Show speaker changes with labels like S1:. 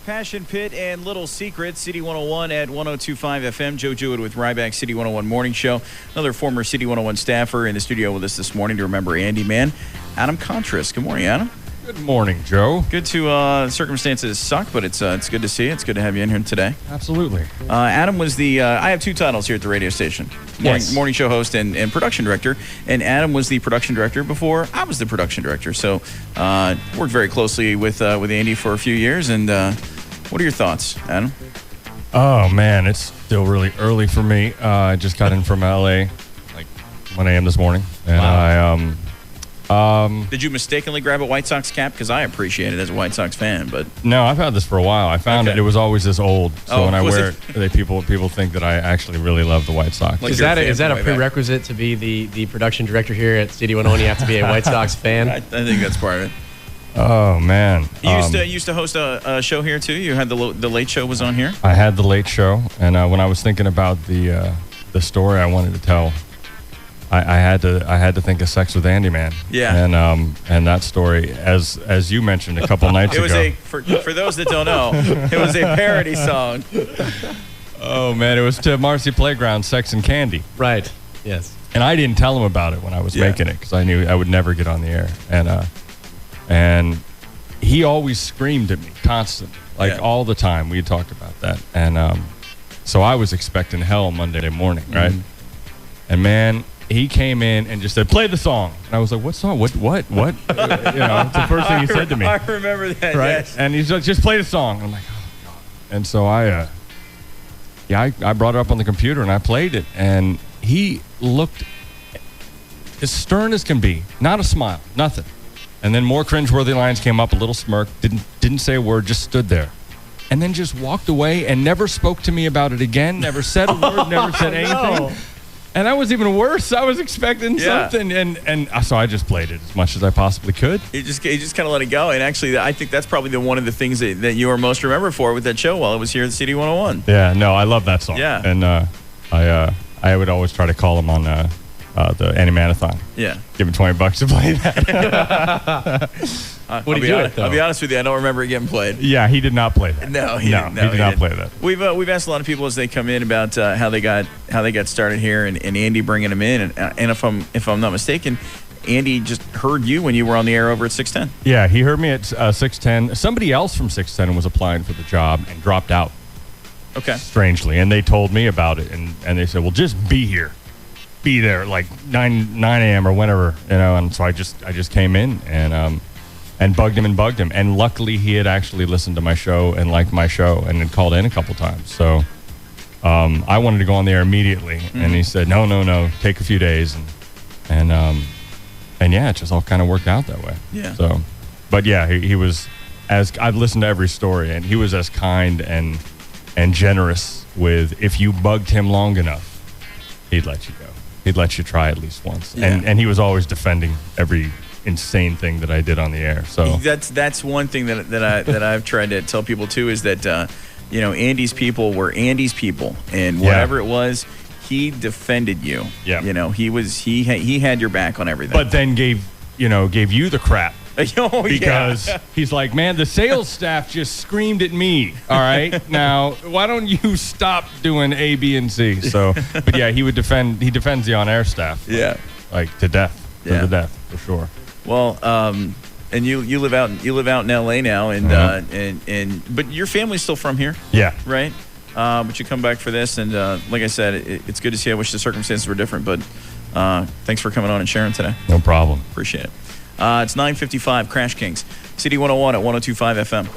S1: Passion Pit and Little Secret, City 101 at 102.5 FM. Joe Jewett with Ryback City 101 Morning Show. Another former City 101 staffer in the studio with us this morning to remember Andy, man. Adam Kontras. Good morning, Adam.
S2: Good morning, Joe.
S1: Good to, circumstances suck, but it's good to see you. It's good to have you in here today.
S2: Absolutely.
S1: Adam was the, I have two titles here at the radio station. Morning show host and production director. And Adam was the production director before I was the production director. So, worked very closely with Andy for a few years. And what are your thoughts, Adam?
S2: Oh, man, it's still really early for me. I just got in from L.A. like 1 a.m. this morning. And
S1: wow. Did you mistakenly grab a White Sox cap? Because I appreciate it as a White Sox fan, but
S2: no, I've had this for a while. I found it was always this old. So when I wear it, people think that I actually really love the White Sox.
S3: Like is that a prerequisite to be the production director here at City 101? You have to be a White Sox fan.
S1: I think that's part of it.
S2: Oh man,
S1: you used to host a show here too. You had the Late Show was on here.
S2: I had the Late Show, and when I was thinking about the story I wanted to tell, I had to think of Sex with Andy, man.
S1: Yeah.
S2: And that story, as you mentioned a couple nights ago.
S1: It was for those that don't know, it was a parody song.
S2: Oh man, it was to Marcy Playground, Sex and Candy.
S3: Right. Yes.
S2: And I didn't tell him about it when I was making it because I knew I would never get on the air. And he always screamed at me constantly, all the time. We had talked about that, and so I was expecting hell Monday morning, right? Mm-hmm. And man, he came in and just said, "Play the song," and I was like, "What song? What?" It's the first thing he said to me.
S1: I remember that,
S2: right?
S1: Yes.
S2: And he's like, "Just play the song." I'm like, "Oh God!" And so I brought it up on the computer and I played it, and he looked as stern as can be, not a smile, nothing. And then more cringeworthy lines came up, a little smirk, didn't say a word, just stood there. And then just walked away and never spoke to me about it again, never said a word, never said anything. No. And that was even worse. I was expecting something, and so I just played it as much as I possibly could.
S1: You just kind of let it go, and actually, I think that's probably one of the things that you are most remembered for with that show while it was here at City 101.
S2: Yeah, no, I love that song.
S1: Yeah.
S2: And I would always try to call him on the Andy Marathon.
S1: Yeah.
S2: Give him $20 to play that.
S1: I'll be honest with you, I don't remember it getting played.
S2: Yeah, he did not play that.
S1: No, he did not play that. We've asked a lot of people as they come in about how they got started here, and Andy bringing them in, and if I'm not mistaken, Andy just heard you when you were on the air over at 610.
S2: Yeah, he heard me at 610. Somebody else from 610 was applying for the job and dropped out.
S1: Okay.
S2: Strangely, and they told me about it, and they said, "Well, just be here. Be there like 9 a.m. or whenever, and so I just came in and bugged him, and luckily he had actually listened to my show and liked my show and had called in a couple times. So I wanted to go on the air immediately, and he said no, take a few days, and yeah, it just all kind of worked out that way.
S1: Yeah.
S2: So, but yeah, he was I've listened to every story, and he was as kind and generous with if you bugged him long enough, he'd let you go. He'd let you try at least once. Yeah. And he was always defending every insane thing that I did on the air. So
S1: that's one thing that I've tried to tell people too, is that Andy's people were Andy's people, and whatever it was, he defended you.
S2: Yeah.
S1: He had your back on everything.
S2: But then gave you the crap. Because he's like, man, the sales staff just screamed at me. All right, now why don't you stop doing A, B, and C? So, but yeah, he defends the on-air staff. Like to death, to the death for sure.
S1: Well, and you live out in L.A. now, and but your family's still from here.
S2: Yeah. Right.
S1: But you come back for this, and like I said, it's good to see. I wish the circumstances were different, but thanks for coming on and sharing today.
S2: No problem.
S1: Appreciate it. It's 9:55, Crash Kings, City 101 at 102.5 FM.